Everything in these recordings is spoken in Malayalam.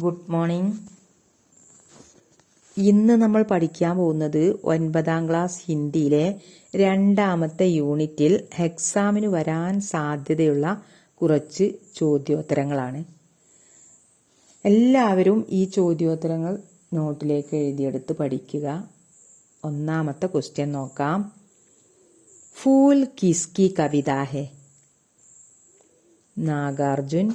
Good morning. ഇന്ന് നമ്മൾ പഠിക്കാൻ പോകുന്നത് 9ാം ക്ലാസ് ഹിന്ദിയിലെ 2ാമത്തെ യൂണിറ്റിൽ എക്സാമിന് വരാൻ സാധ്യതയുള്ള കുറച്ച് ചോദ്യോത്തരങ്ങളാണ്. എല്ലാവരും ഈ ചോദ്യോത്തരങ്ങൾ നോട്ടിലേക്ക് എഴുതിയെടുത്ത് പഠിക്കുക. 1ാമത്തെ ക്വസ്റ്റ്യൻ നോക്കാം. ഫൂൽ കിസ്കി കവിത ഹെ? നാഗാർജുൻ,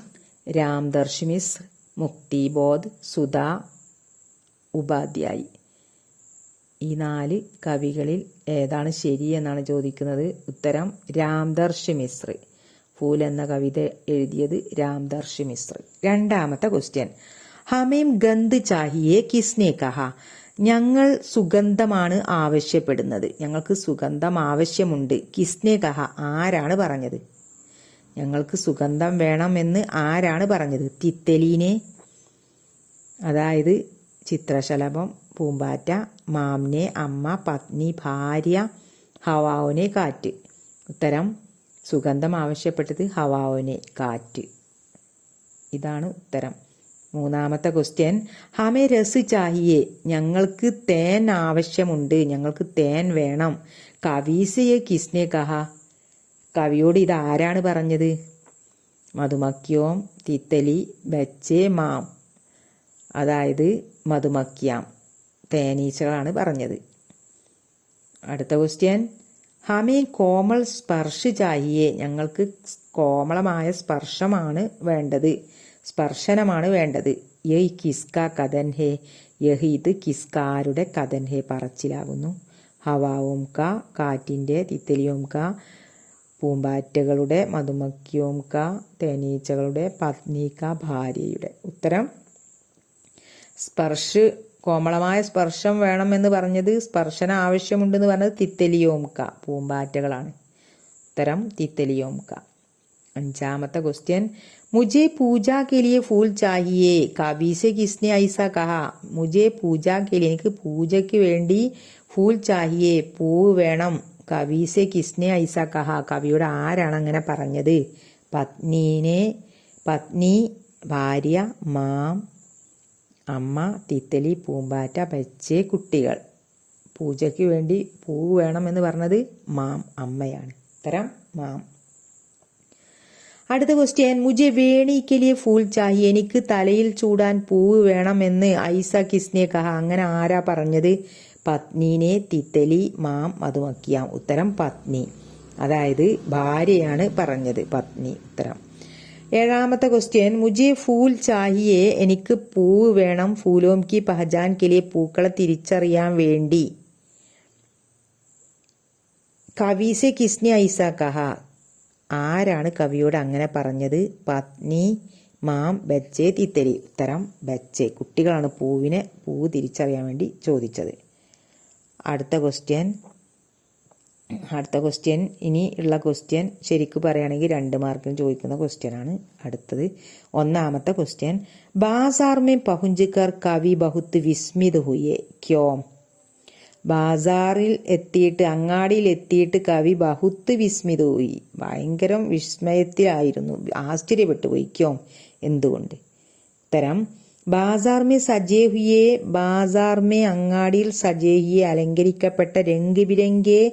രാംദർശ് മിശ്ര, മുക്തിബോധ്, സുധാ ഉപാധ്യായി. ഈ 4 കവികളിൽ ഏതാണ് ശരി എന്നാണ് ചോദിക്കുന്നത്. ഉത്തരം രാംദർശ് മിശ്ര. ഫൂൽ എന്ന കവിത എഴുതിയത് രാംദർശ് മിശ്ര. 2ാമത്തെ ക്വസ്റ്റ്യൻ. ഹമേം ഗന്ധ് ചാഹിയെ കിസ്നെ കഹ? ഞങ്ങൾ സുഗന്ധമാണ് ആവശ്യപ്പെടുന്നത്. ഞങ്ങൾക്ക് സുഗന്ധം ആവശ്യമുണ്ട്. കിസ്നെ കഹ? ആരാണ് പറഞ്ഞത്? ഞങ്ങൾക്ക് സുഗന്ധം വേണമെന്ന് ആരാണ് പറഞ്ഞത്? തിത്തലീനെ, അതായത് ചിത്രശലഭം, പൂമ്പാറ്റ, മാംനെ അമ്മ, പത്നി ഭാര്യ, ഹവാവിനെ കാറ്റ്. ഉത്തരം സുഗന്ധം ആവശ്യപ്പെട്ടത് ഹവാവിനെ കാറ്റ്. ഇതാണ് ഉത്തരം. 3ാമത്തെ ക്വസ്റ്റ്യൻ. ഹമേ രസ് ചാഹിയെ? ഞങ്ങൾക്ക് തേൻ ആവശ്യമുണ്ട്. ഞങ്ങൾക്ക് തേൻ വേണം. കവീസയെ കിസ്നെ കഹ? കവിയോട് ഇത് ആരാണ് പറഞ്ഞത്? മധുമക്യോം, തിത്തലി, ബച്ചെ, മാം, അതായത് മധുമക്യാം, തേനീച്ചകളാണ് പറഞ്ഞത്. അടുത്ത ക്വസ്റ്റ്യൻ. ഹമേ കോമൾ സ്പർശ് ചാഹിയെ? ഞങ്ങൾക്ക് കോമളമായ സ്പർശമാണ് വേണ്ടത്, സ്പർശനമാണ് വേണ്ടത്. യഹ് കിസ്ക കഥൻ ഹേ? യഹ് ഇത് കിസ്കാരുടെ കഥൻ ഹേ പറച്ചിലാകുന്നു. ഹവാവും ക കാറ്റിന്റെ, തിത്തലിയും ക പൂമ്പാറ്റകളുടെ, മധുമക്യോം ക തേനീച്ചകളുടെ, പത്നി ക ഭാര്യയുടെ. ഉത്തരം സ്പർശ്, കോമളമായ സ്പർശം വേണമെന്ന് പറഞ്ഞത്, സ്പർശന ആവശ്യമുണ്ടെന്ന് പറഞ്ഞത് തിത്തലിയോം ക പൂമ്പാറ്റകളാണ്. ഉത്തരം തിത്തലിയോം ക. 5ാമത്തെ ക്വസ്റ്റ്യൻ. മുझे പൂജാ കെ ലിയെ ഫൂൽ ചാഹിയെ? കവീസെ കിസ്നെ ഐസ കഹ? മുझे പൂജാ കെ ലിയെ, എനിക്ക് പൂജയ്ക്ക് വേണ്ടി, ഫൂൽ ചാഹിയെ പൂവ് വേണം. കവീസെ കിസ്നെ ഐസ കഹ? കവിയോട് ആരാണ് അങ്ങനെ പറഞ്ഞത്? പത്നി, ഭാര്യ, മാം അമ്മ, തിത്തലി, പൂമ്പാറ്റ, ബച്ചെ കുട്ടികൾ. പൂജയ്ക്ക് വേണ്ടി പൂവ് വേണം എന്ന് പറഞ്ഞത് മാം അമ്മയാണ്. ഉത്തരം മാം. അടുത്ത ക്വസ്റ്റ്യൻ. മുझे വേണി കെ ലിയെ ഫൂൽ ചാഹിയെ? എനിക്ക് തലയിൽ ചൂടാൻ പൂവ് വേണമെന്ന് ഐസ കിസ്നെ കഹ? അങ്ങനെ ആരാ പറഞ്ഞത്? പത്നീനെ, തിത്തലി, മാം, മധുമക്യാം. ഉത്തരം പത്നി, അതായത് ഭാര്യയാണ് പറഞ്ഞത്, പത്നി. ഉത്തരം. 7ാമത്തെ ക്വസ്റ്റ്യൻ. മുझे ഫൂൽ ചാഹിയെ? എനിക്ക് പൂവ് വേണം. ഫൂലോം കി പഹചാൻ കെ ലിയെ? പൂക്കളെ തിരിച്ചറിയാൻ വേണ്ടി. കവീസെ കിസ്നെ ഐസ കഹ? ആരാണ് കവിയോട് അങ്ങനെ പറഞ്ഞത്? പത്നി, മാം, ബച്ചെ, തിത്തലി. ഉത്തരം ബച്ചെ, കുട്ടികളാണ് പൂവ് തിരിച്ചറിയാൻ വേണ്ടി ചോദിച്ചത്. അടുത്ത ക്വസ്റ്റ്യൻ ഇനി ഉള്ള ക്വസ്റ്റ്യൻ ശരിക്കു പറയുകയാണെങ്കിൽ 2 മാർക്കിന് ചോദിക്കുന്ന ക്വസ്റ്റ്യൻ ആണ് അടുത്തത്. 1ാമത്തെ ക്വസ്റ്റ്യൻ. ബാസാർ മേ പഹുഞ്ച് കർ കവി ബഹുത്ത് വിസ്മിത് ഹുയെ ക്യോം? ബാസാറിൽ എത്തിയിട്ട്, അങ്ങാടിയിൽ എത്തിയിട്ട് കവി ബഹുത്ത് വിസ്മിത് ഹുയി, ഭയങ്കര വിസ്മയത്തിലായിരുന്നു, ആശ്ചര്യപ്പെട്ടു പോയി. ക്യോം? എന്തുകൊണ്ട്? ഉത്തരം ബാസാർ മേ സജേ ഹുയെ? ബാസാർ മേ അങ്ങാടിയിൽ, സജേ ഹുയെ അലങ്കരിക്കപ്പെട്ട, രംഗ് ബിരംഗെ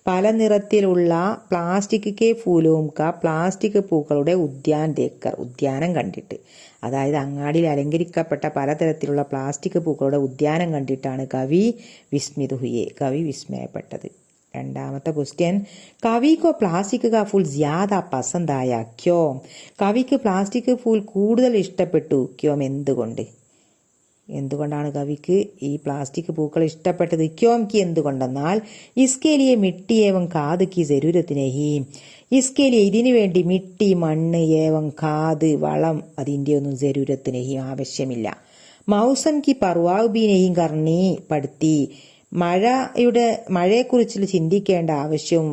പല നിറത്തിലുള്ള, പ്ലാസ്റ്റിക് കെ ഫൂലോം ക പ്ലാസ്റ്റിക് പൂക്കളുടെ ഉദ്യാൻ ദേക്കർ ഉദ്യാനം കണ്ടിട്ട്, അതായത് അങ്ങാടിയിൽ അലങ്കരിക്കപ്പെട്ട പലതരത്തിലുള്ള പ്ലാസ്റ്റിക് പൂക്കളുടെ ഉദ്യാനം കണ്ടിട്ടാണ് കവി വിസ്മിത് ഹുയെ, കവി വിസ്മയപ്പെട്ടത്. 2ാമത്തെ ക്വസ്റ്റ്യൻ. കവി കോ പ്ലാസ്റ്റിക് കാ ഫൂൽ ജ്യാദാ പസന്തായ ക്യോം? കവിക്ക് പ്ലാസ്റ്റിക് ഫൂൽ കൂടുതൽ ഇഷ്ടപ്പെട്ടു. ക്യോം? എന്തുകൊണ്ടാണ് കവിക്ക് ഈ പ്ലാസ്റ്റിക് പൂക്കൾ ഇഷ്ടപ്പെട്ടത്? ക്യോം കി എന്തുകൊണ്ടെന്നാൽ ഇസ്കേ ലിയെ മിട്ടി ഏവം ഖാദ് കി ജരൂരത്ത് നഹി. ഇസ്കേ ലിയെ ഇതിനു വേണ്ടി, മിട്ടി മണ്ണ്, ഏവം ഖാദ് വളം, അതിന്റെ ഒന്നും ജരൂരത്ത് നഹി ആവശ്യമില്ല. മൗസം കി പർവാവ് ബി നഹി കർണി പടുത്തി. മഴയെക്കുറിച്ച് ചിന്തിക്കേണ്ട ആവശ്യവും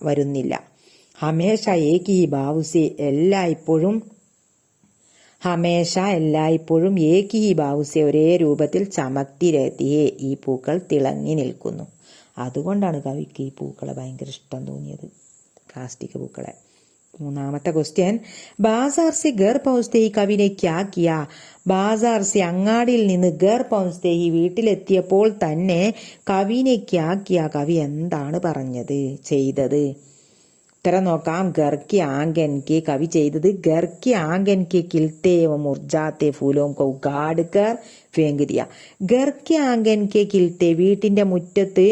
വരുന്നില്ല. ഹമേഷ ഏക് ഹി ഭാവുസെ എല്ലായ്പ്പോഴും ഏക് ഹി ഭാവുസെ ഒരേ രൂപത്തിൽ ചമക്തി രഹത്തിയെ ഈ പൂക്കൾ തിളങ്ങി നിൽക്കുന്നു. അതുകൊണ്ടാണ് കവിക്ക് ഈ പൂക്കളെ ഭയങ്കര ഇഷ്ടം തോന്നിയത്, പ്ലാസ്റ്റിക് പൂക്കളെ. മൂന്നാമത്തെ ക്വസ്റ്റ്യൻ ബാസാർ സെ ഘർ പहुंचते ही കവി ने क्या किया? ബാസാർ സെ അങ്ങാടിയിൽ നിന്ന് ഘർ പहुंचते ही വീട്ടിലെത്തിയപ്പോൾ തന്നെ കവിനെ ക്യാ കിയ കവി എന്താണ് പറഞ്ഞത് ചെയ്തത്? ഉത്തരം നോക്കാം. ഗർക്കി ആംഗൻ കെ കവി ചെയ്തത് ഗർക്കി ആംഗൻ കെ കിൽത്തെ മുർജാത്തെ ഫൂലോം കോ ഉഗാഡ് കർ ഫേങ്ക് ദിയ. ഗർക്കി ആംഗൻ കെ കിൽത്തെ വീട്ടിന്റെ മുറ്റത്ത്,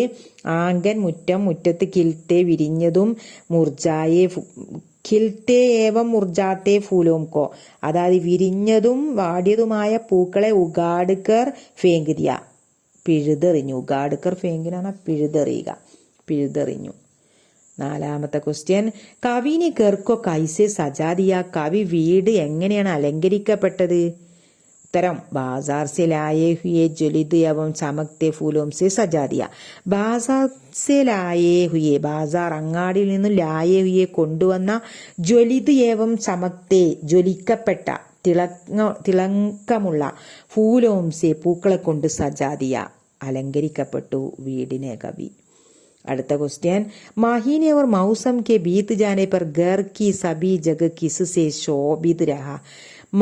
ആംഗൻ മുറ്റം, മുറ്റത്ത് കിൽത്തെ വിരിഞ്ഞതും, മുർജായെ ഖിൽത്തെ ഏവം മുർജാത്തെ ഫൂലോം കോ അതായത് വിരിഞ്ഞതും വാടിയതുമായ പൂക്കളെ ഉഗാഡ്കർ ഫേങ്കിരിയ പിഴുതെറിഞ്ഞു. ഉഗാഡ്കർ ഫേങ്കിനാണ് പിഴുതെറിഞ്ഞു. നാലാമത്തെ ക്വസ്റ്റ്യൻ കവിനെ കെർക്കോ കൈസെ സജാദിയ കവി വീട് എങ്ങനെയാണ് അലങ്കരിക്കപ്പെട്ടത്? ഉത്തരം ബാസാർ സെ ലായേ ഹുയെ ജ്വലിത് എവം ചമക്തെ ഫൂലോം സെ സജാദിയ. ബാസാർ സെ ലായേ ഹുയെ ബാസാർ അങ്ങാടിയിൽ നിന്നും ലായേ ഹുയെ കൊണ്ടുവന്ന ജ്വലിത് ഏവം ചമക്തെ ജ്വലിക്കപ്പെട്ട തിളക്കമുള്ള ഫൂലോം സെ പൂക്കളെ കൊണ്ട് സജാദിയ അലങ്കരിക്കപ്പെട്ടു വീടിനെ കവി. അടുത്ത ക്വസ്റ്റ്യൻ മഹീനെ और मौसम के बीत जाने पर घर की सभी जगह किससे शोभित रहा?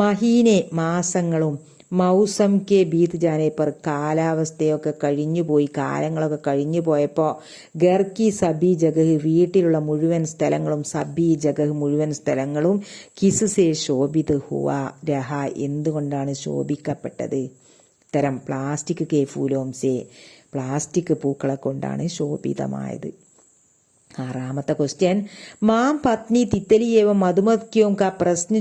മഹീനെ മാസങ്ങളും മൗസം കെ ബീത് ജാനെ പർ കാലാവസ്ഥയൊക്കെ കഴിഞ്ഞുപോയി, കാലങ്ങളൊക്കെ കഴിഞ്ഞു പോയപ്പോൾ ഗർക്കി സബി ജഗഹ് വീട്ടിലുള്ള മുഴുവൻ സ്ഥലങ്ങളും, സബി ജഗഹ് മുഴുവൻ സ്ഥലങ്ങളും കിസ്സേ ശോഭിത് ഹുവ രഹ എന്തുകൊണ്ടാണ് ശോഭിക്കപ്പെട്ടത്? ഉത്തരം പ്ലാസ്റ്റിക് കെ ഫൂലോം സെ പ്ലാസ്റ്റിക് പൂക്കളെ കൊണ്ടാണ് ശോഭിതമായത്. ആറാമത്തെ ക്വസ്റ്റ്യൻ മാം പത്നി തിത്തലി ഏവം മധുമക്യോം കാ പ്രശ്ന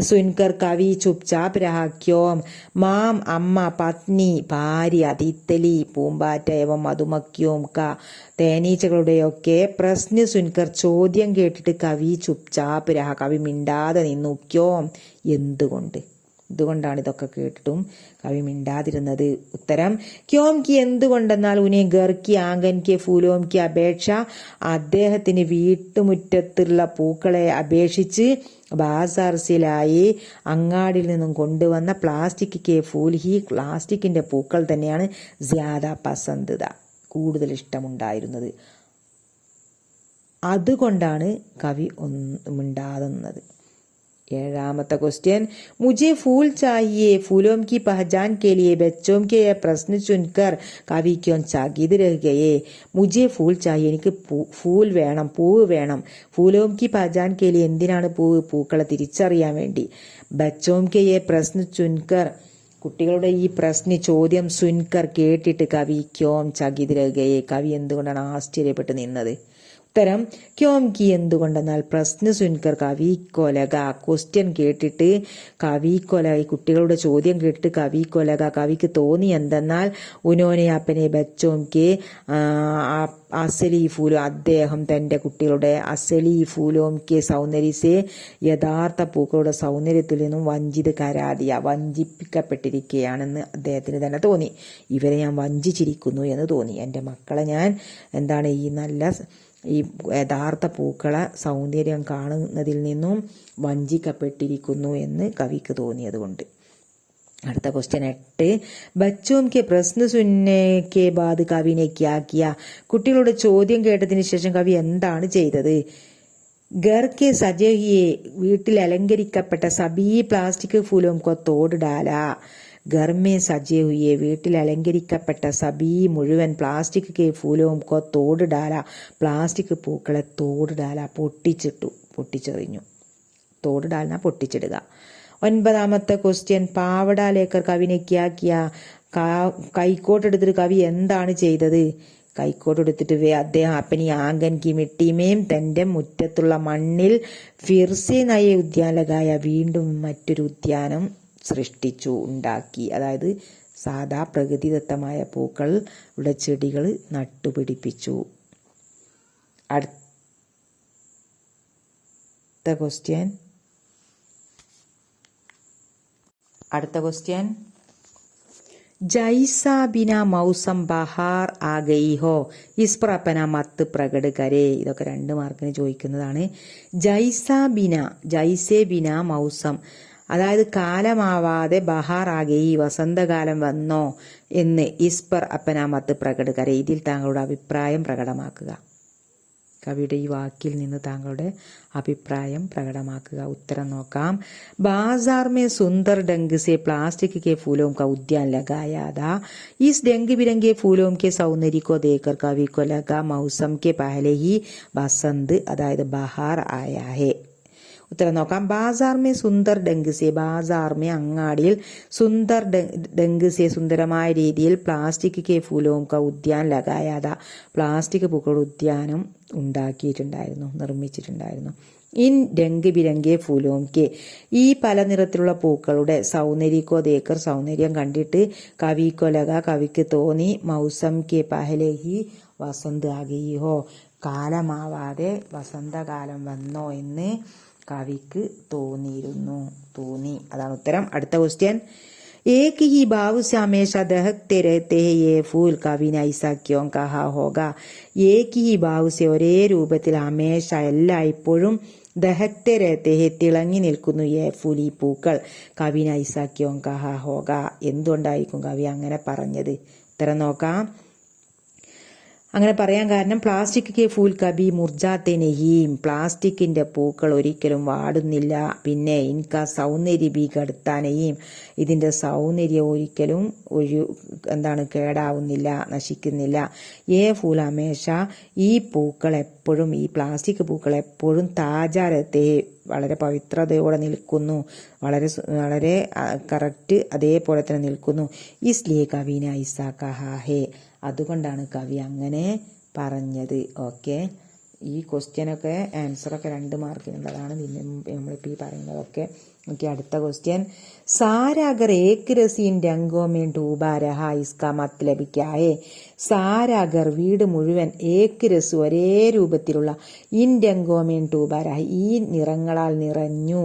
സുൻകർ കവി ചുപ്ചാപ് രഹാ ക്യോം? മാം അമ്മ, പത്നി ഭാര്യ, തിത്തലി പൂമ്പാറ്റ, ഏവം മധുമക്യോം കാ തേനീച്ചകളുടെയൊക്കെ പ്രശ്ന സുൻകർ ചോദ്യം കേട്ടിട്ട് കവി ചുപ്ചാപ് രഹ കവി മിണ്ടാതെ നിന്നു. ക്യോം എന്തുകൊണ്ട്? എന്തുകൊണ്ടാണ് ഇതൊക്കെ കേട്ടിട്ടും കവി മിണ്ടാതിരുന്നത്? ഉത്തരം ക്യോം കി എന്തുകൊണ്ടെന്നാൽ ഉനെ ഗർക്കി ആംഗൻ കെ ഫൂലോം കി അപേക്ഷ അദ്ദേഹത്തിന് വീട്ടുമുറ്റത്തുള്ള പൂക്കളെ അപേക്ഷിച്ച് ബാസാർസിലായി അങ്ങാടിയിൽ നിന്നും കൊണ്ടുവന്ന പ്ലാസ്റ്റിക് കെ ഫൂൽ ഹി പ്ലാസ്റ്റിക്കിന്റെ പൂക്കൾ തന്നെയാണ് ജ്യാദ പസന്ദിത കൂടുതൽ ഇഷ്ടമുണ്ടായിരുന്നത്. അതുകൊണ്ടാണ് കവി മിണ്ടാതുന്നത്. ഏഴാമത്തെ ക്വസ്റ്റ്യൻ മുझे फूल चाहिए फूलों की पहचान के लिए बच्चों के यह प्रश्न सुनकर कवि क्यों चकित रह गए? मुझे फूल चाहिए എനിക്ക് ഫൂൽ വേണം, പൂവ് വേണം. ഫൂലോം കി പഹചാൻ കെ ലിയെ എന്തിനാണ് പൂക്കളെ തിരിച്ചറിയാൻ വേണ്ടി. ബച്ചോം കെ യേ പ്രശ്ന ചുൻകർ കുട്ടികളുടെ ഈ ചോദ്യം സുൻകർ കേട്ടിട്ട് കവി ക്യോം ചകിത് രഹ ഗയേ കവി എന്തുകൊണ്ടാണ് ആശ്ചര്യപ്പെട്ട് നിന്നത്? ഉത്തരം ക്യോം കി എന്തുകൊണ്ടെന്നാൽ പ്രശ്ന സുൻകർ കവി കൊലക ക്വസ്റ്റ്യൻ കേട്ടിട്ട് കവി കൊല ഈ കുട്ടികളുടെ ചോദ്യം കേട്ടിട്ട് കവി കൊലക കവിക്ക് തോന്നി എന്തെന്നാൽ ഉനോനെ അപ്പനെ ബച്ചോം കെ അസലി ഫൂലോ അദ്ദേഹം തന്റെ കുട്ടികളുടെ അസലി ഫൂലോം കെ സൗന്ദര്യസെ യഥാർത്ഥ പൂക്കളുടെ സൗന്ദര്യത്തിൽ നിന്നും വഞ്ചിപ്പിക്കപ്പെട്ടിരിക്കുകയാണെന്ന് അദ്ദേഹത്തിന് തന്നെ തോന്നി. ഇവരെ ഞാൻ വഞ്ചിച്ചിരിക്കുന്നു എന്ന് തോന്നി. എൻ്റെ മക്കളെ ഞാൻ ഈ യഥാർത്ഥ പൂക്കളെ സൗന്ദര്യം കാണുന്നതിൽ നിന്നും വഞ്ചിക്കപ്പെട്ടിരിക്കുന്നു എന്ന് കവിക്ക് തോന്നിയതുകൊണ്ട്. അടുത്ത ക്വസ്റ്റ്യൻ 8 ബച്ചോം കെ പ്രശ്ന സുനനെ കെ ബാദ് കവിനെ ക്യാ കിയ കുട്ടികളുടെ ചോദ്യം കേട്ടതിന് ശേഷം കവി എന്താണ് ചെയ്തത്? ഘർ കെ സജേ ഹുയെ വീട്ടിൽ അലങ്കരിക്കപ്പെട്ട സബീ പ്ലാസ്റ്റിക് ഫൂലോം കോ തോട് ഡാല. ഘർ മേ സജേ ഹുയെ വീട്ടിൽ അലങ്കരിക്കപ്പെട്ട സബീ മുഴുവൻ പ്ലാസ്റ്റിക് കെ ഫൂലോം കോ തോട് ഡാല പ്ലാസ്റ്റിക് പൂക്കളെ തോട് ഡാല പൊട്ടിച്ചെറിഞ്ഞു. തോട് ഡാലിന പൊട്ടിച്ചിടുക. 9ാമത്തെ ക്വസ്റ്റ്യൻ പാവട ലേക്കർ കവിനെ ക്യാ കിയ കൈക്കോട്ട് എടുത്തിട്ട് കവി എന്താണ് ചെയ്തത്? കൈക്കോട്ട് എടുത്തിട്ട് അദ്ദേഹം അപ്പനി ആംഗൻ കി മിട്ടിമേം തന്റെ മുറ്റത്തുള്ള മണ്ണിൽ ഫിർസെ നയ ഉദ്യാൻ ലഗായ വീണ്ടും മറ്റൊരു ഉദ്യാനം സൃഷ്ടിച്ചു, ഉണ്ടാക്കി. അതായത് സാധാ പ്രകൃതിദത്തമായ പൂക്കളുടെ ചെടികൾ നട്ടുപിടിപ്പിച്ചു. അടുത്ത ക്വസ്റ്റ്യൻ जैसा बिना मौसम बहार आ गई हो इस पर अपना मत प्रकट करे. ഇതൊക്കെ 2 മാർക്കിന് ചോദിക്കുന്നതാണ്. ജൈസേ ബിന മൗസം അതായത് കാലമാവാതെ ബഹാർ ആകെയി വസന്തകാലം വന്നോ എന്ന് ഇസ് പർ അപ്പന മത്ത് പ്രകട് കരെ ഇതിൽ താങ്കളുടെ അഭിപ്രായം പ്രകടമാക്കുക. കവിയുടെ ഈ വാക്കിൽ നിന്ന് താങ്കളുടെ അഭിപ്രായം പ്രകടമാക്കുക. ഉത്തരം നോക്കാം. बाजार में सुंदर ढंग से प्लास्टिक के फूलों का उद्यान लगाया था. इस रंग बिरंगे फूलों के सौंदर्य को देखकर कवि को लगा मौसम के पहले ही बसंत അതായത് ബഹാർ ആയാ ഹെ. ഉത്തരം നോക്കാം. ബാസാർ മേ സുന്ദർ ഡങ്ക് സെ, ബാസാർ മേ അങ്ങാടിയിൽ, സുന്ദർ ഡങ്ക് സെ സുന്ദരമായ രീതിയിൽ, പ്ലാസ്റ്റിക് കെ ഫൂലോം ക ഉദ്യാൻ ലഗായാത പ്ലാസ്റ്റിക് പൂക്കളുടെ ഉദ്യാനം ഉണ്ടാക്കിയിട്ടുണ്ടായിരുന്നു, നിർമ്മിച്ചിട്ടുണ്ടായിരുന്നു. ഇൻ രംഗ് ബിരംഗെ ഫൂലോം കെ, ഈ പല നിറത്തിലുള്ള പൂക്കളുടെ, സൗന്ദര്യക്കോ ദേക്കർ സൗന്ദര്യം കണ്ടിട്ട്, കവിക്കോ ലഗ കവിക്ക് തോന്നി, മൗസം കെ പഹലെ ഹി വസന്ത് ആഗി ഹോ, കാലമാവാതെ വസന്തകാലം വന്നോ എന്ന് കവിക്ക് തോന്നി. അതാണ് ഉത്തരം. അടുത്ത ക്വസ്റ്റ്യൻ. एक ही भाव से हमेशा दहकते रहते हैं ये फूल, कवि ने ऐसा क्यों कहा होगा? एक ही भाव से, ഒരേ രൂപത്തിൽ, ഹമേഷ എല്ലായ്പ്പോഴും, ദഹക്തെ രഹത്തെ ഹെ തിളങ്ങി നിൽക്കുന്നു, യേ ഫൂൽ ഈ പൂക്കൾ, കവി നെ ഐസാ ക്യോं കഹാ ഹോഗ എന്തുകൊണ്ടായിരിക്കും കവി അങ്ങനെ പറഞ്ഞത്? ഉത്തരം നോക്കാം. അങ്ങനെ പറയാൻ കാരണം, പ്ലാസ്റ്റിക് കെ ഫൂൽ കബി മുർജാത്തെ നഹീം, പ്ലാസ്റ്റിക്കിന്റെ പൂക്കൾ ഒരിക്കലും വാടുന്നില്ല. പിന്നെ ഇൻക സൗന്ദര്യ ബി ഘടത്താനെയും, ഇതിന്റെ സൗന്ദര്യം ഒരിക്കലും കേടാവുന്നില്ല, നശിക്കുന്നില്ല. ഏ ഫൂൽ ഹമേഷ, ഈ പൂക്കൾ എപ്പോഴും, ഈ പ്ലാസ്റ്റിക് പൂക്കൾ എപ്പോഴും, താജാരത്തെ വളരെ പവിത്രതയോടെ നിൽക്കുന്നു, വളരെ കറക്റ്റ് അതേപോലെ തന്നെ നിൽക്കുന്നു. ഇസ്ലിയെ കവീന ഐസാ കഹാ ഹേ, അതുകൊണ്ടാണ് കവി അങ്ങനെ പറഞ്ഞത്. ഓക്കെ, ഈ ക്വസ്റ്റ്യനൊക്കെ ആൻസറൊക്കെ 2 മാർക്കിനുള്ളതാണ്. നമ്മളിപ്പോൾ ഈ പറയുന്നതൊക്കെ. ഓക്കെ, അടുത്ത ക്വസ്റ്റ്യൻ. സാര അഗർ ഏക് രസീൻ രംഗോ മേ ഡൂബാ രഹാ ഇസ്കാ മത്ലബ് ക്യാ ഹേ? സാര അഗർ വീട് മുഴുവൻ, ഏക് രസ് ഒരേ രൂപത്തിലുള്ള, ഇൻ രംഗോ മേ ഡൂബാ രഹ ഈ നിറങ്ങളാൽ നിറഞ്ഞു,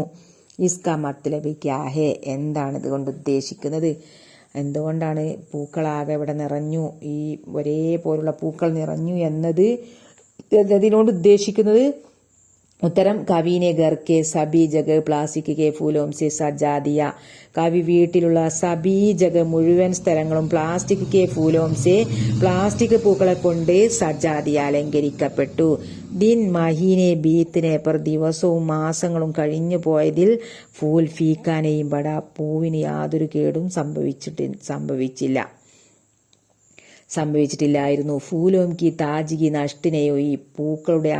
ഇസ്കാ മത്ലബ് ക്യാ ഹേ എന്താണ് ഇതുകൊണ്ട് ഉദ്ദേശിക്കുന്നത്? എന്തുകൊണ്ടാണ് പൂക്കളാകെ ഇവിടെ നിറഞ്ഞു, ഈ ഒരേപോലുള്ള പൂക്കൾ നിറഞ്ഞു എന്നതിനോട് ഉദ്ദേശിക്കുന്നത്? ഉത്തരം. കവിനെ ഘർ കെ സബി ജഗ പ്ലാസ്റ്റിക് കെ ഫൂലോം സെ സജാ ദിയ, കവി വീട്ടിലുള്ള സബി ജഗ മുഴുവൻ സ്ഥലങ്ങളും പ്ലാസ്റ്റിക് കെ ഫൂലോം സെ പ്ലാസ്റ്റിക് പൂക്കളെ കൊണ്ട് സജാ ദിയ അലങ്കരിക്കപ്പെട്ടു. ദിൻ മഹീനെ ബീത്തിനെ പർ, ദിവസവും മാസങ്ങളും കഴിഞ്ഞു പോയതിൽ, ഫൂൽ ഫീക്കാനെയും പട, പൂവിന് യാതൊരു കേടും സംഭവിച്ചിട്ടില്ലായിരുന്നു. ഫൂലോം കി താജികി നഷ്ടിനെയോ, ഈ പൂക്കളുടെ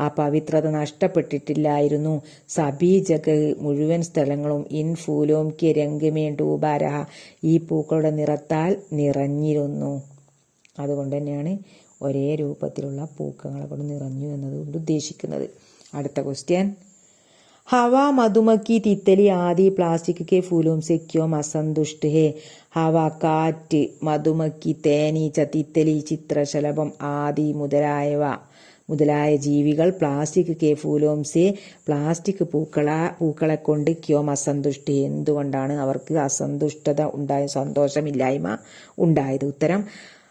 ആ പവിത്രത നഷ്ടപ്പെട്ടിട്ടില്ലായിരുന്നു. സബി ജഗ മുഴുവൻ സ്ഥലങ്ങളും, ഇൻ ഫൂലോം കി രംഗമേ ഡൂബാരഹ ഈ പൂക്കളുടെ നിറത്താൽ നിറഞ്ഞിരുന്നു. അതുകൊണ്ട് തന്നെയാണ് ഒരേ രൂപത്തിലുള്ള പൂക്കളെ കൊണ്ട് നിറഞ്ഞു എന്നതുകൊണ്ട് ഉദ്ദേശിക്കുന്നത്. അടുത്ത ക്വസ്റ്റ്യൻ. ഹവ മധുമക്കി തിത്തലി ആദി പ്ലാസ്റ്റിക് കെ ഫൂലോം സെ ക്യോം അസന്തുഷ്ട ഹേ? ഹവ കാറ്റ്, മധുമക്കി തേനീച്ച, തിത്തലി ചിത്രശലഭം, ആദി മുതലായ ജീവികൾ, പ്ലാസ്റ്റിക് കെ ഫൂലോം സെ പ്ലാസ്റ്റിക് പൂക്കളെ കൊണ്ട് ക്യോം അസന്തുഷ്ട എന്തുകൊണ്ടാണ് അവർക്ക് അസന്തുഷ്ടത ഉണ്ടായ, സന്തോഷമില്ലായ്മ ഉണ്ടായത്? ഉത്തരം.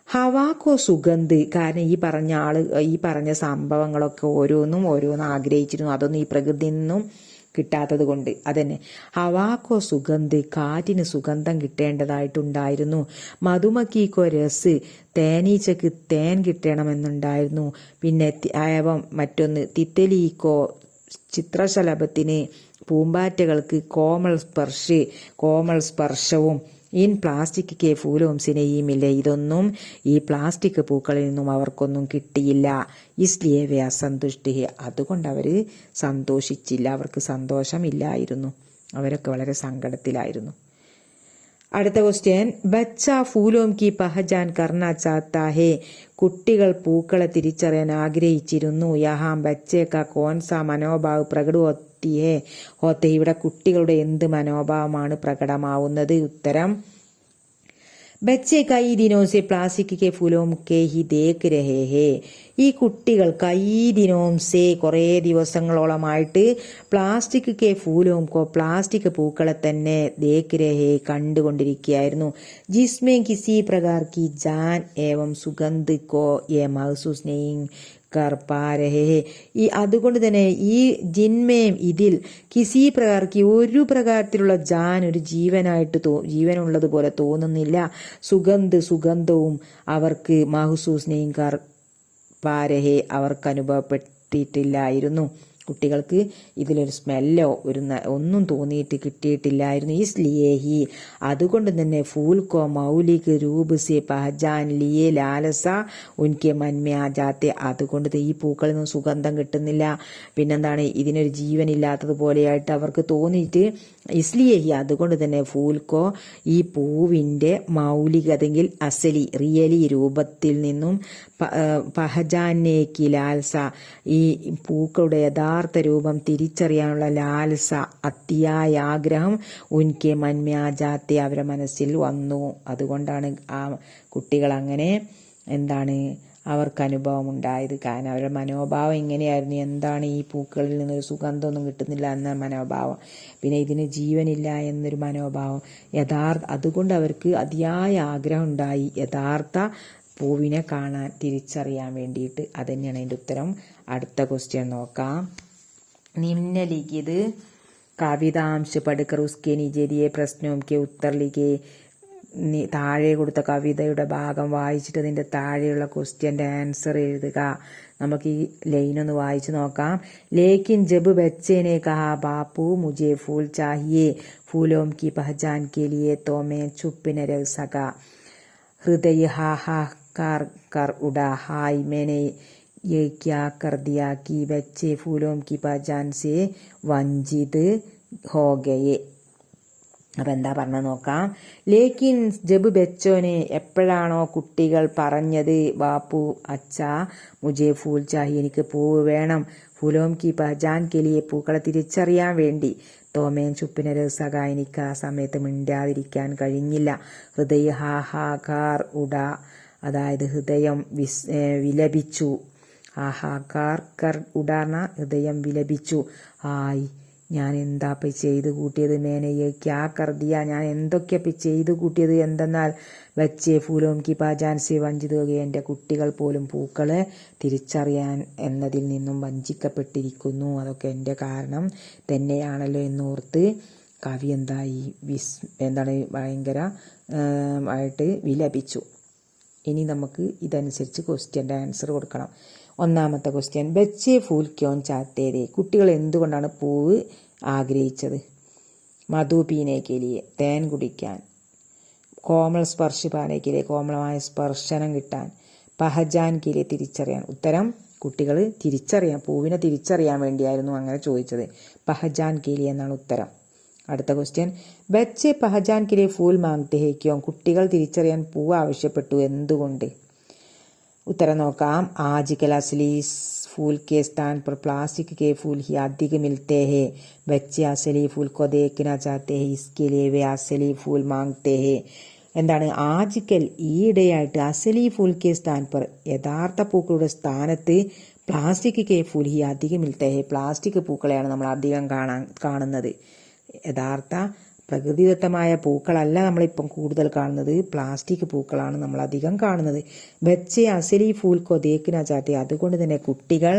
ഹവാക്കോ സുഗന്ധ്, കാരണം ഈ പറഞ്ഞ സംഭവങ്ങളൊക്കെ ഓരോന്നും ആഗ്രഹിച്ചിരുന്നു, അതൊന്നും ഈ പ്രകൃതിയിൽ നിന്നും കിട്ടാത്തത് കൊണ്ട്. അതന്നെ, ഹവാക്കോ സുഗന്ധ്, കാറ്റിന് സുഗന്ധം കിട്ടേണ്ടതായിട്ടുണ്ടായിരുന്നു. മധുമക്കിക്കോ രസ്, തേനീച്ചക്ക് തേൻ കിട്ടണമെന്നുണ്ടായിരുന്നു. പിന്നെ മറ്റൊന്ന് തിത്തലീക്കോ ചിത്രശലഭത്തിന്, പൂമ്പാറ്റകൾക്ക് കോമൾ സ്പർശവും. ഇൻ പ്ലാസ്റ്റിക് കെ ഫൂലോം സിനെയുമില്ല, ഇതൊന്നും ഈ പ്ലാസ്റ്റിക് പൂക്കളിൽ നിന്നും അവർക്കൊന്നും കിട്ടിയില്ല. ഇസ്ലിയെ വേ അസന്തുഷ്ടി, അതുകൊണ്ട് അവർ സന്തോഷിച്ചില്ല, അവർക്ക് സന്തോഷമില്ലായിരുന്നു, അവരൊക്കെ വളരെ സങ്കടത്തിലായിരുന്നു. അടുത്ത ക്വസ്റ്റ്യൻ. ബച്ച ഫൂലോം കി പഹചാൻ കർണ ചാത്താ ഹേ? കുട്ടികൾ പൂക്കളെ തിരിച്ചറിയാൻ ആഗ്രഹിച്ചിരുന്നു. യഹാം ബച്ചേ കാ കോൻസാ മനോഭാവ് പ്രകട ഹോത്തെ, ഇവിടെ കുട്ടികളുടെ എന്ത് മനോഭാവമാണ് പ്രകടമാവുന്നത്? ഉത്തരം. ബച്ചെ കൈ ദിനോസെ പ്ലാസ്റ്റിക് കെ ഫൂലോം കെ ഹി ദേഖ് രഹേ ഹേ? ഈ കുട്ടികൾ കൈ ദിനോംസെ കുറേ ദിവസങ്ങളോളമായിട്ട് പ്ലാസ്റ്റിക് കെ ഫൂലോം കോ പ്ലാസ്റ്റിക് പൂക്കളെ തന്നെ ദേഖ് രഹേ കണ്ടുകൊണ്ടിരിക്കുകയായിരുന്നു. ജിസ്മേ കിസി പ്രകാർ കി ജാൻ ഏവം സുഗന്ധ് കോ യെ മഹ്സൂസ് നെയ് കർ പാ രഹേ. അതുകൊണ്ട് തന്നെ ഈ ജിന്മേം ഇതിൽ കിസി പ്രകാർക്ക് ഒരു പ്രകാരത്തിലുള്ള ജാൻ ഒരു ജീവനുള്ളതുപോലെ തോന്നുന്നില്ല. സുഗന്ധവും അവർക്ക് മഹ്സൂസ് നെയ് കർ പാരഹെ അവർക്ക് അനുഭവപ്പെട്ടിട്ടില്ലായിരുന്നു. കുട്ടികൾക്ക് ഇതിലൊരു സ്മെല്ലോ ഒന്നും തോന്നിയിട്ട് കിട്ടിയിട്ടില്ലായിരുന്നു. ഇസ്ലിയേഹി അതുകൊണ്ട് തന്നെ ഫൂൽ കോ മൗലിക് രൂപ് സെ പഹജാൻ ലിയെ ലാലസ ഉൻകെ മന്മേ ആ ജാത്തെ അതുകൊണ്ട് ഈ പൂക്കളിൽ നിന്നും സുഗന്ധം കിട്ടുന്നില്ല, പിന്നെന്താണ് ഇതിനൊരു ജീവനില്ലാത്തതുപോലെയായിട്ട് അവർക്ക് തോന്നിയിട്ട് ഇസ്ലിയേഹി അതുകൊണ്ട് തന്നെ ഫൂൽക്കോ ഈ പൂവിൻ്റെ മൗലികതെങ്കിൽ അസലി റിയലി രൂപത്തിൽ നിന്നും പഹജാനേക്ക് ലാൽസ ഈ പൂക്കളുടെ യഥാർത്ഥ രൂപം തിരിച്ചറിയാനുള്ള ലാൽസ അതിയായ ആഗ്രഹം ഉൻകെ മന്മ്യാജാത്തെ അവരുടെ മനസ്സിൽ വന്നു. അതുകൊണ്ടാണ് ആ കുട്ടികൾ അങ്ങനെ അവർക്ക് അനുഭവം ഉണ്ടായത്. കാരണം അവരുടെ മനോഭാവം ഇങ്ങനെയായിരുന്നു, എന്താണ് ഈ പൂക്കളിൽ നിന്നൊരു സുഗന്ധമൊന്നും കിട്ടുന്നില്ല എന്ന മനോഭാവം, പിന്നെ ഇതിന് ജീവനില്ല എന്നൊരു മനോഭാവം, അതുകൊണ്ട് അവർക്ക് അതിയായ ആഗ്രഹം ഉണ്ടായി യഥാർത്ഥ പൂവിനെ കാണാൻ, തിരിച്ചറിയാൻ വേണ്ടിയിട്ട്. അതുതന്നെയാണ് അതിൻ്റെ ഉത്തരം. അടുത്ത ക്വസ്റ്റ്യൻ നോക്കാം. നിമ്നലിഖിത് കവിതാംശ പഠിക്കർ ഉസ്കെ നിജരിയെ പ്രശ്നവും കെ ഉത്തർ ലിഖേ. താഴെ കൊടുത്ത കവിതയുടെ ഭാഗം വായിച്ചിട്ട് അതിൻ്റെ താഴെയുള്ള ക്വസ്റ്റ്യൻ്റെ ആൻസർ എഴുതുക. നമുക്ക് ഈ ലൈനൊന്ന് വായിച്ചു നോക്കാം. ലേക്കിൻ ജബ് ബച്ചേനെ കഹാ ബാപ്പു മുझे फूल चाहिए फूलों की पहचान के लिए तो मैं चुप न रह सका. हृदय हाहाकार कर उड़ा, हाय मैंने ये क्या कर दिया कि बच्चे फूलों की पहचान से वंचित हो गए. അപ്പം എന്താ പറഞ്ഞത് നോക്കാം. ലേക്കിൻ ജബ് ബച്ചോനെ എപ്പോഴാണോ കുട്ടികൾ പറഞ്ഞത് ബാപ്പു അച്ഛാ മുझे ഫൂൽ ചാഹി എനിക്ക് പൂവ് വേണം, ഫൂലോം കി പഹചാൻ കെ ലിയെ പൂക്കളെ തിരിച്ചറിയാൻ വേണ്ടി, തോമേൻ ചുപ്പിനെ രസക എനിക്ക് ആ സമയത്ത് മിണ്ടാതിരിക്കാൻ കഴിഞ്ഞില്ല. ഹൃദയ ഹാഹാകാർ ഉട അതായത് ഹൃദയം വിലപിച്ചു. ഹാഹാകാർ കർ ഉടാർന്ന ഹൃദയം വിലപിച്ചു. ഹായ് ഞാൻ എന്താ ഇപ്പം ചെയ്ത് കൂട്ടിയത്, മേനയെ ക്യാ കർദിയ ഞാൻ എന്തൊക്കെ ഇപ്പം ചെയ്ത് കൂട്ടിയത്, എന്തെന്നാൽ ബച്ചേ ഫൂലോം കി പഹചാൻ സെ വഞ്ചിത് ഹോ ഗയേ എൻ്റെ കുട്ടികൾ പോലും പൂക്കളെ തിരിച്ചറിയാൻ എന്നതിൽ നിന്നും വഞ്ചിക്കപ്പെട്ടിരിക്കുന്നു, അതൊക്കെ എൻ്റെ കാരണം തന്നെയാണല്ലോ എന്നോർത്ത് കവി ഭയങ്കര ആയിട്ട് വിലപിച്ചു. ഇനി നമുക്ക് ഇതനുസരിച്ച് ക്വസ്റ്റ്യൻ്റെ ആൻസർ കൊടുക്കണം. ഒന്നാമത്തെ ക്വസ്റ്റ്യൻ, ബച്ചേ ഫൂൽ ക്യോൻ ചാത്തേതേ കുട്ടികൾ എന്തുകൊണ്ടാണ് പൂവ് ആഗ്രഹിച്ചത്? മധു പീനേക്ക് ലിയെ തേൻ കുടിക്കാൻ, കോമൾ സ്പർശ് പാനേക്ക് ലിയെ കോമളമായ സ്പർശനം കിട്ടാൻ, പഹജാൻ കെ ലിയെ തിരിച്ചറിയാൻ. ഉത്തരം കുട്ടികൾ പൂവിനെ തിരിച്ചറിയാൻ വേണ്ടിയായിരുന്നു അങ്ങനെ ചോദിച്ചത്. പഹജാൻ കെ ലിയെ എന്നാണ് ഉത്തരം. അടുത്ത ക്വസ്റ്റ്യൻ, ബച്ചേ പഹജാൻ കെ ലിയെ ഫൂൽ മാങ്തേ ഹേ ക്യോं കുട്ടികൾ തിരിച്ചറിയാൻ പൂവ് ആവശ്യപ്പെട്ടു എന്തുകൊണ്ട്? उत्तर നോക്കാം. आजकल असली फूल के स्थान पर प्लास्टिक के फूल ही अधिक मिलते हैं. बच्चे असली फूल को देखना चाहते हैं, इसके लिए वे असली फूल मांगते हैं. എന്താണ് ആജിക്കൽ ഈയിടെയായിട്ട് അസലി ഫൂൽ കെ സ്ഥാൻ പർ യഥാർത്ഥ പൂക്കളുടെ സ്ഥാനത്ത് പ്ലാസ്റ്റിക് കെ ഫൂൽ ഹി അധികം മിൽത്തേ ഹേ പ്ലാസ്റ്റിക് പൂക്കളെയാണ് നമ്മൾ അധികം കാണുന്നത്. യഥാർത്ഥ പ്രകൃതിദത്തമായ പൂക്കളല്ല നമ്മളിപ്പം കൂടുതൽ കാണുന്നത്, പ്ലാസ്റ്റിക് പൂക്കളാണ് നമ്മൾ അധികം കാണുന്നത്. ബച്ചെ അസലി ഫൂൽ കോ ദേഖ്നാ ചാഹത്തെ അതുകൊണ്ട് തന്നെ കുട്ടികൾ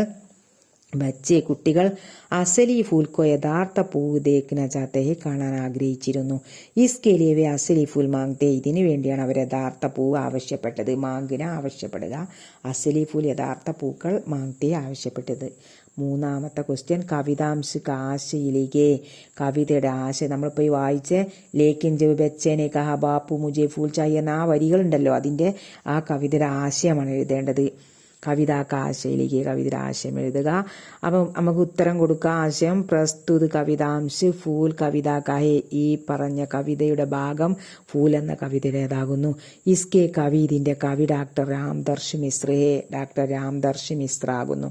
അസലി ഫൂൽ കോ യഥാർത്ഥ പൂവ് ദേഖ്നാ ചാഹത്തെ കാണാൻ ആഗ്രഹിച്ചിരുന്നു. ഇസ്കെ ലിയെ വേ അസലി ഫൂൽ മാങ്തേ ഇതിനു വേണ്ടിയാണ് അവർ യഥാർത്ഥ പൂവ് ആവശ്യപ്പെട്ടത്. മാങ്കിന ആവശ്യപ്പെടുക, അസലി ഫൂൽ യഥാർത്ഥ പൂക്കൾ മാങ്തേ ആവശ്യപ്പെട്ടത്. മൂന്നാമത്തെ ക്വസ്റ്റ്യൻ, കവിതാംശ ആശയിലേക്ക് കവിതയുടെ ആശയം നമ്മളിപ്പോൾ ഈ വായിച്ച ലേക്കിൻ ജബ് ബച്ചേനെ കഹ ബാപ്പു മുझे ഫൂൽ ചാഹിയെ എന്ന ആ വരികളുണ്ടല്ലോ, അതിൻ്റെ ആ കവിതയുടെ ആശയമാണ് എഴുതേണ്ടത്. കവിതാക്ക ആശയിലേക്ക് കവിതയുടെ ആശയം എഴുതുക. അപ്പം നമുക്ക് ഉത്തരം കൊടുക്കുക. ആശയം പ്രസ്തുത കവിതാംശ ഫൂൽ കവിതാ കഹേ ഈ പറഞ്ഞ കവിതയുടെ ഭാഗം ഫൂൽ എന്ന കവിതയുടേതാകുന്നു. ഇസ്കെ കവി ഇതിൻ്റെ കവി ഡോക്ടർ രാംദർശ് മിശ്ര ആകുന്നു.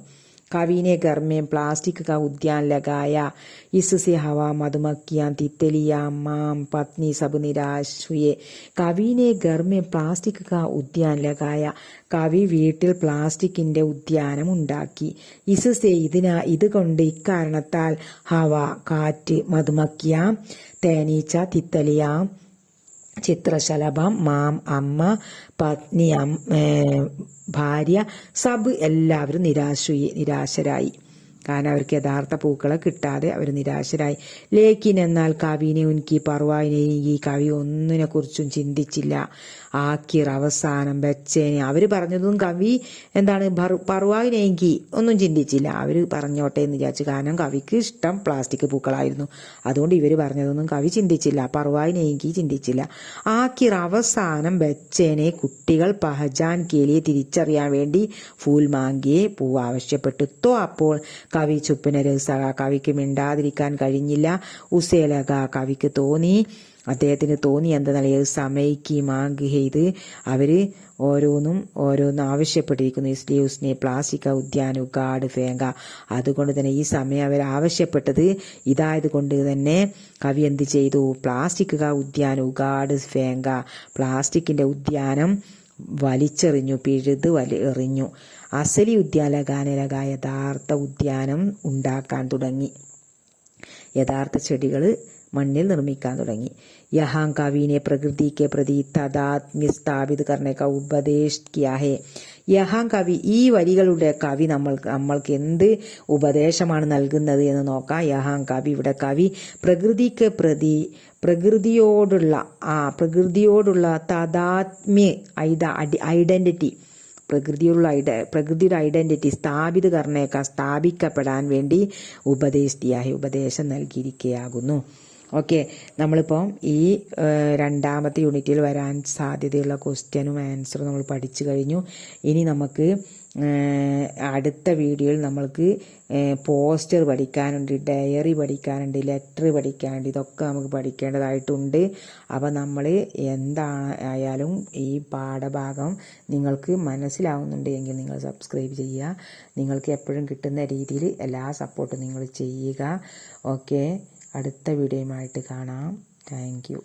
कवि ने घर में प्लास्टिक का उद्यान लगाया, इससे हवा मधुमक्खियां तितलियां मां पत्नी सब निराश हुए. कवि ने घर में प्लास्टिक का उद्यान लगाया കവി വീട്ടിൽ പ്ലാസ്റ്റിക്കിന്റെ ഉദ്യാനം ഉണ്ടാക്കി. ഇസ്സെ ഇതുകൊണ്ട് ഇക്കാരണത്താൽ ഹവ കാറ്റ്, മധുമക്ഖിയ തേനീച്ച, തിത്തലിയ ചിത്രശലഭം, മാം അമ്മ, പത്നി ഭാര്യ, സബ് എല്ലാവരും നിരാശരായി. കാരണം അവർക്ക് യഥാർത്ഥ പൂക്കളെ കിട്ടാതെ അവർ നിരാശരായി. ലേക്കിൻ എന്നാൽ കവിനെ ഉൻകി പർവായിനെ, ഈ കവി ഒന്നിനെ കുറിച്ചും ചിന്തിച്ചില്ല. ആക്കിർ അവസാനം ബച്ചേനെ, അവർ പറഞ്ഞതും കവി എന്താണ് പർവായിനെങ്കി ഒന്നും ചിന്തിച്ചില്ല. അവർ പറഞ്ഞോട്ടെ എന്ന് വിചാരിച്ചു. കാരണം കവിക്ക് ഇഷ്ടം പ്ലാസ്റ്റിക് പൂക്കളായിരുന്നു. അതുകൊണ്ട് ഇവർ പറഞ്ഞതൊന്നും കവി ചിന്തിച്ചില്ല. പർവായിനെങ്കി ചിന്തിച്ചില്ല. ആക്കിർ അവസാനം ബച്ചേനെ, കുട്ടികൾ പഹചാൻ കേലിയെ തിരിച്ചറിയാൻ വേണ്ടി ഫൂൽ മാങ്കിയെ, പൂവ് ആവശ്യപ്പെട്ടു. തോ അപ്പോൾ കവി ചുപ്പിനരസക, കവിക്ക് മിണ്ടാതിരിക്കാൻ കഴിഞ്ഞില്ല. ഉസേലക, കവിക്ക് തോന്നി, അദ്ദേഹത്തിന് തോന്നി എന്തെന്നറിയ സമയ്ക്ക് മാങ്ക് ചെയ്ത് അവര് ഓരോന്നും ആവശ്യപ്പെട്ടിരിക്കുന്നു. ഇസ്ലിയെ ഉസ്നെ പ്ലാസ്റ്റിക് ഉദ്യാൻ ഉഗാഡ് ഫേങ്ക, അതുകൊണ്ട് തന്നെ ഈ സമയം അവർ ആവശ്യപ്പെട്ടത് ഇതായത് കൊണ്ട് തന്നെ കവി എന്ത് ചെയ്തു? പ്ലാസ്റ്റിക് ഉദ്യാൻ ഉഗാഡ് ഫേങ്ക, പ്ലാസ്റ്റിക്കിന്റെ ഉദ്യാനം വലിച്ചെറിഞ്ഞു, എറിഞ്ഞു. അസലി ഉദ്യാനഗാനലക, യഥാർത്ഥ ഉദ്യാനം ഉണ്ടാക്കാൻ തുടങ്ങി, യഥാർത്ഥ ചെടികൾ മണ്ണിൽ നിർമ്മിക്കാൻ തുടങ്ങി. യഹാം കവിനെ പ്രകൃതിക്ക് പ്രതി തദാത്മ്യ സ്ഥാപിത് കർണക ഉപദേശ് കിയാ ഹെ. യഹാം കവി, ഈ വരികളുടെ കവി നമ്മൾക്ക് എന്ത് ഉപദേശമാണ് നൽകുന്നത് എന്ന് നോക്കാം. യഹാം കവി, ഇവിടെ കവി പ്രകൃതിക്ക് പ്രതി, പ്രകൃതിയോടുള്ള തദാത്മ്യ ഐഡന്റിറ്റി, പ്രകൃതിയുടെ ഐഡന്റിറ്റി സ്ഥാപിത കർണേക്ക, സ്ഥാപിക്കപ്പെടാൻ വേണ്ടി ഉപദേശം നൽകിയിരിക്കുകയാകുന്നു. ഓക്കെ, നമ്മളിപ്പം ഈ രണ്ടാമത്തെ യൂണിറ്റിൽ വരാൻ സാധ്യതയുള്ള ക്വസ്റ്റ്യനും ആൻസറും നമ്മൾ പഠിച്ചു കഴിഞ്ഞു. ഇനി നമുക്ക് അടുത്ത വീഡിയോയിൽ നമ്മൾക്ക് പോസ്റ്റർ പഠിക്കാനുണ്ട്, ഡയറി പഠിക്കാനുണ്ട്, ലെറ്റർ പഠിക്കാനുണ്ട്. ഇതൊക്കെ നമുക്ക് പഠിക്കേണ്ടതായിട്ടുണ്ട്. അപ്പം നമ്മൾ എന്തായാലും ഈ പാഠഭാഗം നിങ്ങൾക്ക് മനസ്സിലാവുന്നുണ്ട് എങ്കിൽ നിങ്ങൾ സബ്സ്ക്രൈബ് ചെയ്യുക. നിങ്ങൾക്ക് എപ്പോഴും കിട്ടുന്ന രീതിയിൽ എല്ലാ സപ്പോർട്ടും നിങ്ങൾ ചെയ്യുക. ഓക്കെ, അടുത്ത വീഡിയോയുമായിട്ട് കാണാം. Thank you.